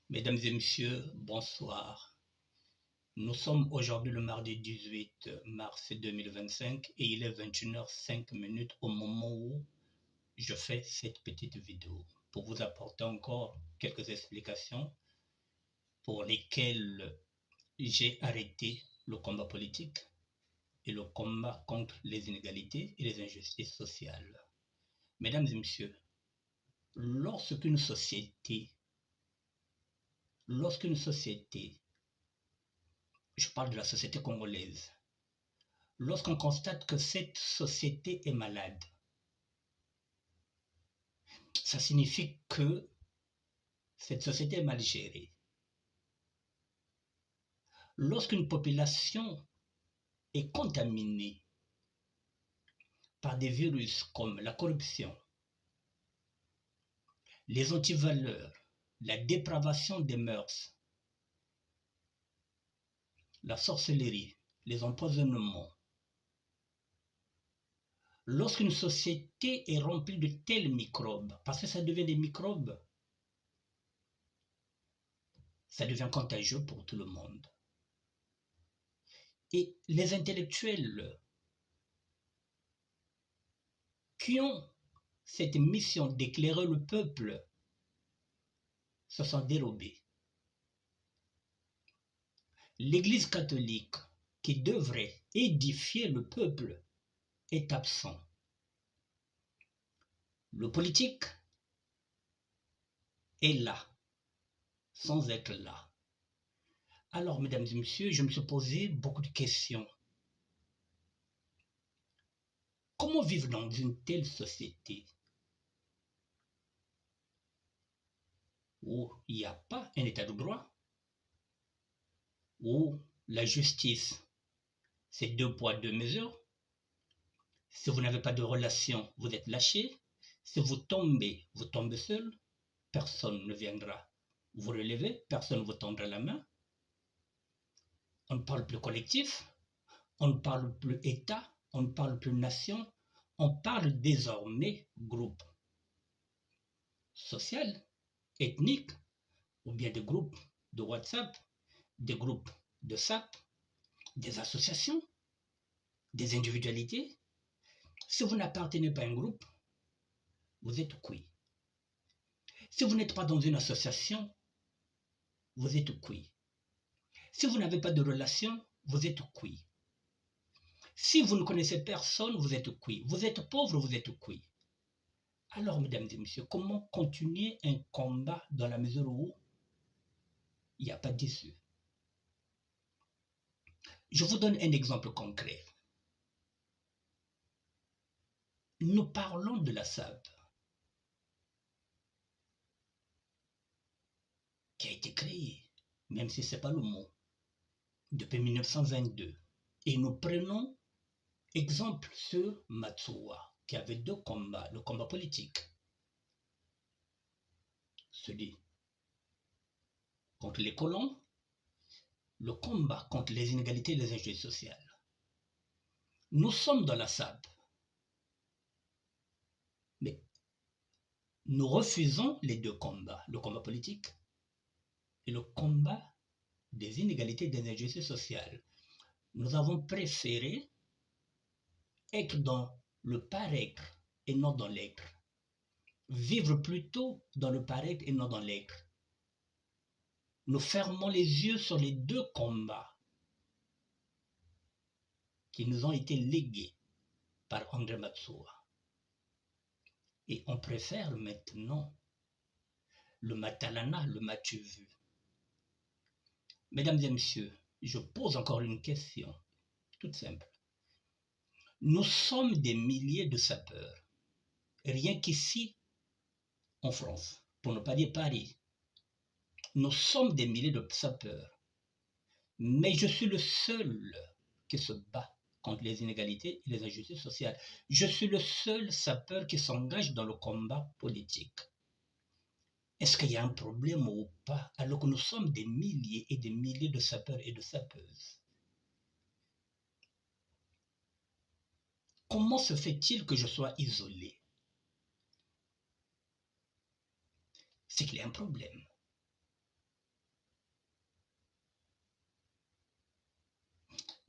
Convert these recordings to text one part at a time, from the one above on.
Mesdames et messieurs, bonsoir. Nous sommes aujourd'hui le mardi 18 mars 2025 et il est 21h05 au moment où je fais cette petite vidéo pour vous apporter encore quelques explications pour lesquelles j'ai arrêté le combat politique et le combat contre les inégalités et les injustices sociales. Mesdames et messieurs, lorsqu'une société, je parle de la société congolaise, lorsqu'on constate que cette société est malade, ça signifie que cette société est mal gérée. Lorsqu'une population est contaminée par des virus comme la corruption, les antivaleurs, la dépravation des mœurs, la sorcellerie, les empoisonnements, lorsqu'une société est remplie de tels microbes, parce que ça devient des microbes, ça devient contagieux pour tout le monde. Et les intellectuels qui ont cette mission d'éclairer le peuple se sont dérobés. L'Église catholique, qui devrait édifier le peuple, est absent. Le politique est là, sans être là. Alors, mesdames et messieurs, je me suis posé beaucoup de questions. Comment vivre dans une telle société où il n'y a pas un état de droit, où la justice, c'est 2 poids 2 mesures. Si vous n'avez pas de relation, vous êtes lâché. Si vous tombez seul. Personne ne viendra vous relever, personne ne vous tendra la main. On ne parle plus collectif, on ne parle plus État, on ne parle plus nation, on parle désormais groupe social, ethnique, ou bien des groupes de WhatsApp, des groupes de SAP, des associations, des individualités. Si vous n'appartenez pas à un groupe, vous êtes cuit. Si vous n'êtes pas dans une association, vous êtes cuit. Si vous n'avez pas de relation, vous êtes cuit. Si vous ne connaissez personne, vous êtes cuit. Vous êtes pauvre, vous êtes cuit. Alors, mesdames et messieurs, comment continuer un combat dans la mesure où il n'y a pas d'issue? Je vous donne un exemple concret. Nous parlons de la SAP qui a été créée, même si ce n'est pas le mot, depuis 1922. Et nous prenons exemple sur Matsuwa, qui avait 2 combats, le combat politique, celui contre les colons, le combat contre les inégalités et les injustices sociales. Nous sommes dans la SAP, mais nous refusons les 2 combats, le combat politique et le combat des inégalités et des injustices sociales. Nous avons préféré être dans le paraître et non dans l'être. Vivre plutôt dans le paraître et non dans l'être. Nous fermons les yeux sur les 2 combats qui nous ont été légués par André Matsuwa. Et on préfère maintenant le Matalana, le Matu-Vu. Mesdames et messieurs, je pose encore une question, toute simple. Nous sommes des milliers de sapeurs, rien qu'ici, en France, pour ne pas dire Paris. Nous sommes des milliers de sapeurs, mais je suis le seul qui se bat contre les inégalités et les injustices sociales. Je suis le seul sapeur qui s'engage dans le combat politique. Est-ce qu'il y a un problème ou pas, alors que nous sommes des milliers et des milliers de sapeurs et de sapeuses? Comment se fait-il que je sois isolé? C'est qu'il y a un problème.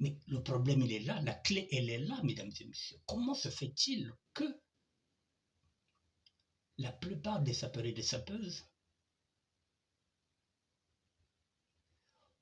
Mais le problème, il est là, la clé, elle est là, mesdames et messieurs. Comment se fait-il que la plupart des sapeurs et des sapeuses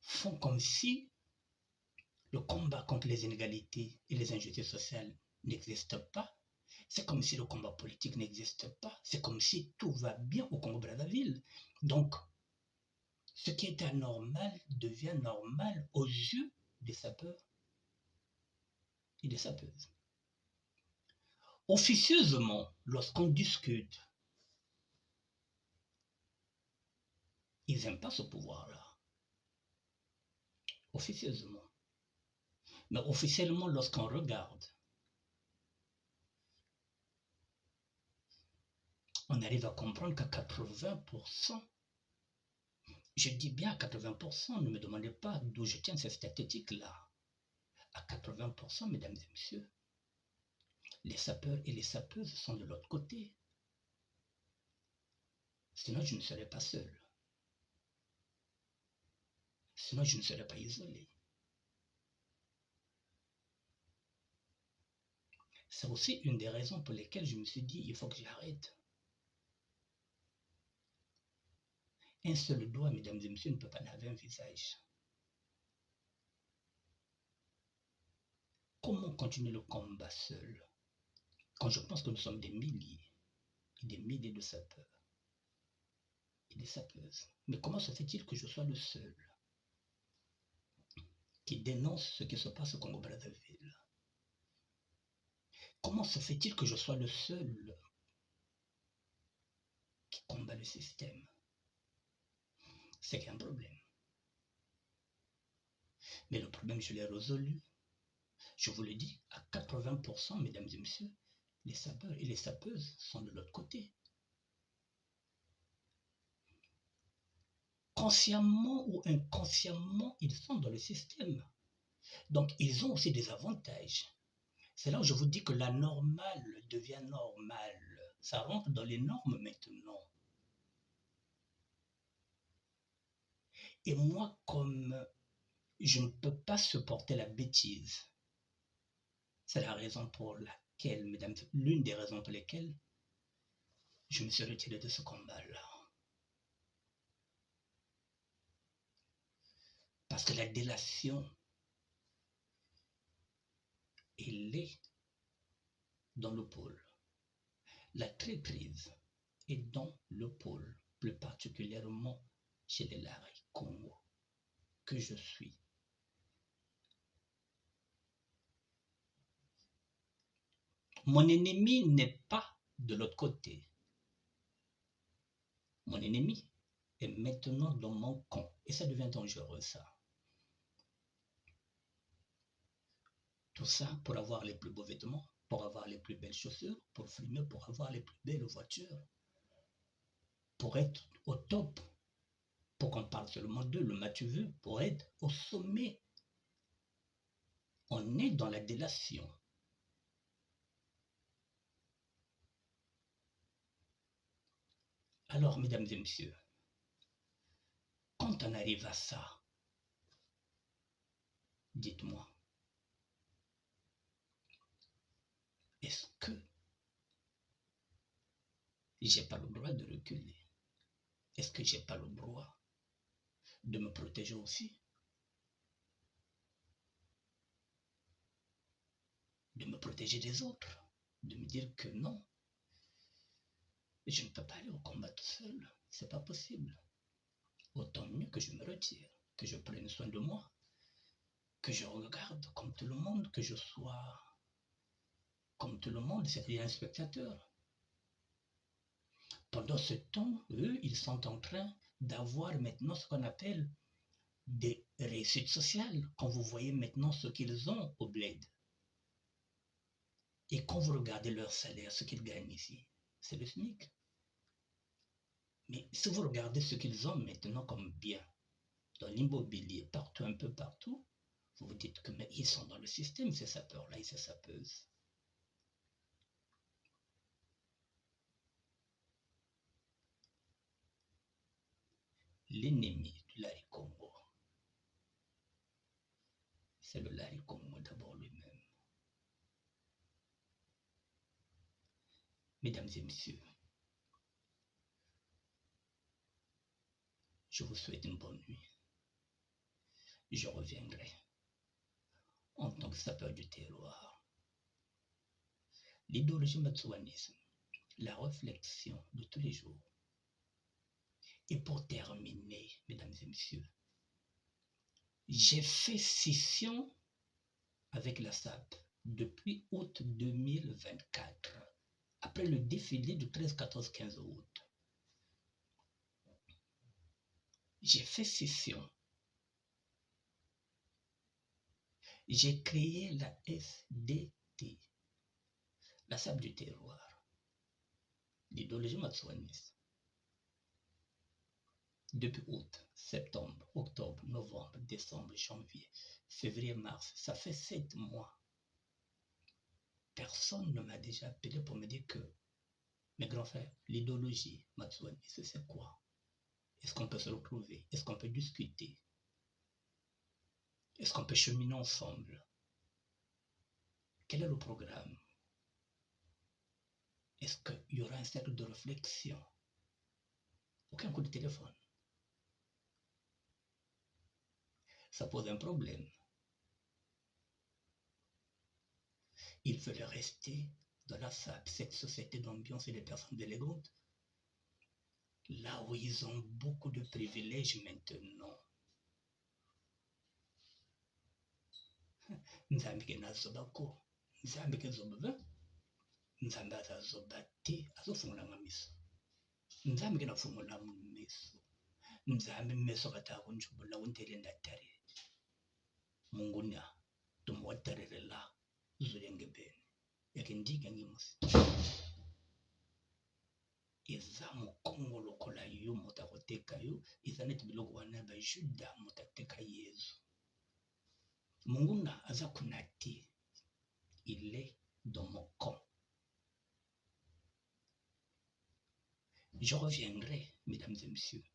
font comme si le combat contre les inégalités et les injustices sociales n'existe pas? C'est comme si le combat politique n'existe pas. C'est comme si tout va bien au Congo-Brazzaville. Donc, ce qui est anormal devient normal aux yeux des sapeurs et des sapeuses. Officieusement, lorsqu'on discute, ils n'aiment pas ce pouvoir-là. Officieusement. Mais officiellement, lorsqu'on regarde, on arrive à comprendre qu'à 80%, je dis bien à 80%, ne me demandez pas d'où je tiens cette statistique-là. À 80%, mesdames et messieurs, les sapeurs et les sapeuses sont de l'autre côté. Sinon, je ne serais pas seul. Sinon, je ne serais pas isolé. C'est aussi une des raisons pour lesquelles je me suis dit, il faut que j'arrête. Un seul doigt, mesdames et messieurs, ne peut pas laver un visage. Comment continuer le combat seul quand je pense que nous sommes des milliers et des milliers de sapeurs et des sapeuses? Mais comment se fait-il que je sois le seul qui dénonce ce qui se passe au Congo-Brazzaville? Comment se fait-il que je sois le seul qui combat le système? C'est qu'il y a un problème. Mais le problème, je l'ai résolu. Je vous le dis, à 80%, mesdames et messieurs, les sapeurs et les sapeuses sont de l'autre côté. Consciemment ou inconsciemment, ils sont dans le système. Donc, ils ont aussi des avantages. C'est là où je vous dis que la normale devient normale. Ça rentre dans les normes maintenant. Et moi, comme je ne peux pas supporter la bêtise, c'est la raison pour laquelle, mesdames, l'une des raisons pour lesquelles je me suis retiré de ce combat-là. Parce que la délation, elle est dans le pôle. La traîtrise est dans le pôle, plus particulièrement chez les Larais Congo, que je suis. Mon ennemi n'est pas de l'autre côté. Mon ennemi est maintenant dans mon camp. Et ça devient dangereux, ça. Tout ça pour avoir les plus beaux vêtements, pour avoir les plus belles chaussures, pour fumer, pour avoir les plus belles voitures, pour être au top, pour qu'on parle seulement d'eux, le Mathieu, pour être au sommet. On est dans la délation. Alors, mesdames et messieurs, quand on arrive à ça, dites-moi, est-ce que j'ai pas le droit de reculer? Est-ce que j'ai pas le droit de me protéger aussi? De me protéger des autres? De me dire que non, je ne peux pas aller au combat tout seul, c'est pas possible. Autant mieux que je me retire, que je prenne soin de moi, que je regarde comme tout le monde, que je sois comme tout le monde, c'est-à-dire un spectateur. Pendant ce temps, eux, ils sont en train d'avoir maintenant ce qu'on appelle des réussites sociales. Quand vous voyez maintenant ce qu'ils ont au bled, et quand vous regardez leur salaire, ce qu'ils gagnent ici, c'est le SMIC. Mais si vous regardez ce qu'ils ont maintenant comme bien, dans l'immobilier, partout, un peu partout, vous vous dites que mais ils sont dans le système, ces sapeurs-là et ces sapeuses. L'ennemi du Lac Congo, c'est le Lari Congo d'abord lui-même. Mesdames et messieurs, je vous souhaite une bonne nuit. Je reviendrai en tant que sapeur du terroir. L'idéologie matsouanisme, la réflexion de tous les jours. Et pour terminer, mesdames et messieurs, j'ai fait scission avec la SAP depuis août 2024, après le défilé du 13, 14, 15 août. J'ai fait scission. J'ai créé la SDT, la SAP du terroir, l'idéologie matsouaniste. Depuis août, septembre, octobre, novembre, décembre, janvier, février, mars, ça fait 7 mois. Personne ne m'a déjà appelé pour me dire que, mes grands frères, l'idéologie matsouaniste, c'est quoi? Est-ce qu'on peut se retrouver? Est-ce qu'on peut discuter? Est-ce qu'on peut cheminer ensemble? Quel est le programme? Est-ce qu'il y aura un cercle de réflexion? Aucun coup de téléphone. Ça pose un problème. Ils veulent rester dans la SAP, cette société d'ambiance et des personnes élégantes, là où ils ont beaucoup de privilèges maintenant. Nzambe ke nazobako, Nzambe ke zobaba, Nzambe azazoba te, azofungula miso. Nzambe ke nafungula miso. Nzambe meso kata kunjubula untele ndatari. Mungunya tumwatarele la zulenge bene. Yakindiga ngimusi. Eza mukongo lokola yo motakoteka yo, eza neti biloko wana ba Juda motateka Yesu. Munguna aza kunati. Il est dans mon camp. Je reviendrai, mesdames et messieurs,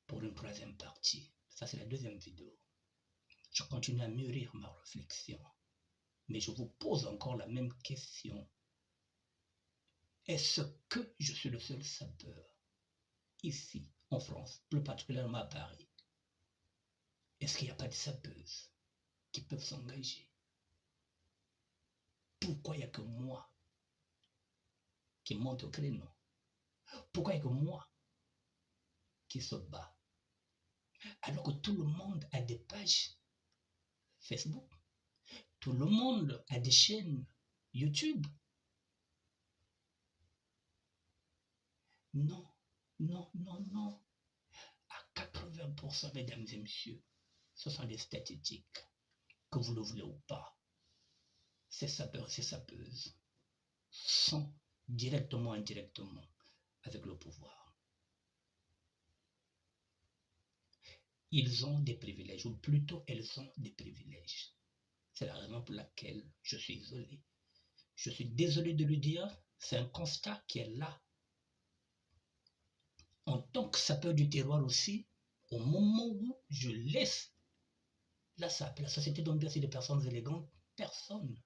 pour une troisième partie. Ça, c'est la deuxième vidéo. Je continue à mûrir ma réflexion. Mais je vous pose encore la même question. Est-ce que je suis le seul sapeur ici, en France, plus particulièrement à Paris? Est-ce qu'il n'y a pas de sapeuses qui peuvent s'engager? Pourquoi il n'y a que moi qui monte au créneau? Pourquoi il n'y a que moi qui se bat? Alors que tout le monde a des pages Facebook, tout le monde a des chaînes YouTube. Non, non, non, non. À 80%, mesdames et messieurs, ce sont des statistiques, que vous le voulez ou pas. Ces sapeurs et ces sapeuses sont directement ou indirectement avec le pouvoir. Ils ont des privilèges, ou plutôt elles ont des privilèges. C'est la raison pour laquelle je suis isolé. Je suis désolé de le dire, c'est un constat qui est là. En tant que sapeur du terroir aussi, au moment où je laisse la SAP, la société d'ambiance et des personnes élégantes, personne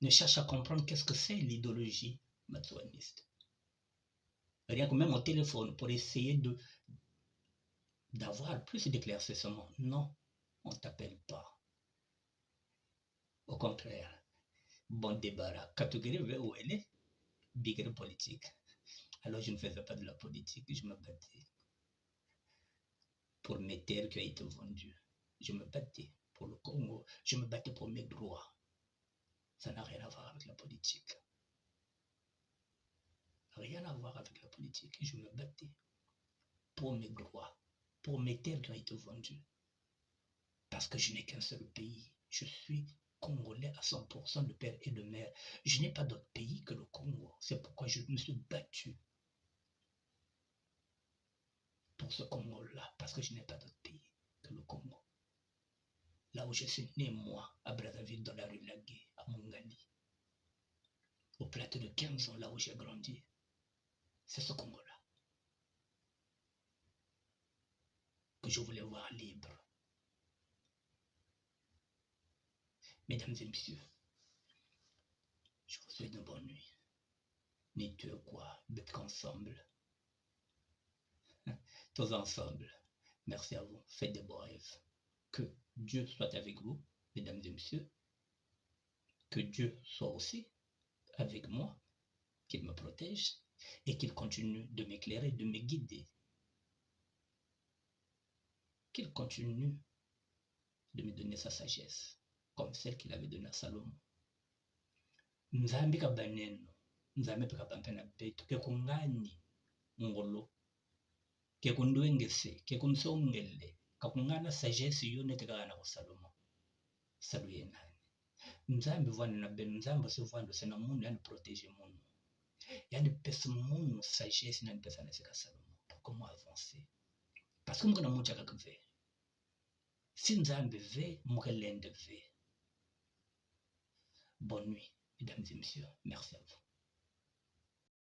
ne cherche à comprendre qu'est-ce que c'est l'idéologie matsouaniste. Rien que même au téléphone pour essayer d'avoir plus d'éclaircissement. Non, on ne t'appelle pas. Au contraire, bon débarras. Catégorie où elle est, bigre politique. Alors je ne faisais pas de la politique, je me battais pour mes terres qui ont été vendues. Je me battais pour le Congo, je me battais pour mes droits. Ça n'a rien à voir avec la politique. Rien à voir avec la politique. Je me battais pour mes droits, pour mes terres qui ont été vendues. Parce que je n'ai qu'un seul pays. Je suis congolais à 100% de père et de mère. Je n'ai pas d'autre pays que le Congo. C'est pourquoi je me suis battu pour ce Congo-là. Parce que je n'ai pas d'autre pays que le Congo. Là où je suis né, moi, à Brazzaville, dans la rue Lagué, à Mongali. Au plateau de 15 ans, là où j'ai grandi. C'est ce Congo-là que je voulais voir libre. Mesdames et messieurs, je vous souhaite une bonne nuit. N'êtes quoi d'être ensemble. Tous ensemble. Merci à vous. Faites de beaux rêves. Que Dieu soit avec vous, mesdames et messieurs. Que Dieu soit aussi avec moi, qu'il me protège et qu'il continue de m'éclairer, de me guider. Qu'il continue de me donner sa sagesse, comme celle qu'il avait donnée à Salomon. Nzambi kabaneno, nzambi kabampena betu, ke kungani ngolo, ke kunduengese, ke kunsongele, kakungana sagesse yone tekana ko Salomon. Saluye nani. Nzambi vwana na benu, nzambi se vwana sena mundu yani protéger mundu. Yani pesa mundu sagesse na pesa na seka Salomon. Pour comment avancer? Parce que mukana mucha kakve. Si nzambi ve, mukalende ve. Bonne nuit, mesdames et messieurs. Merci à vous.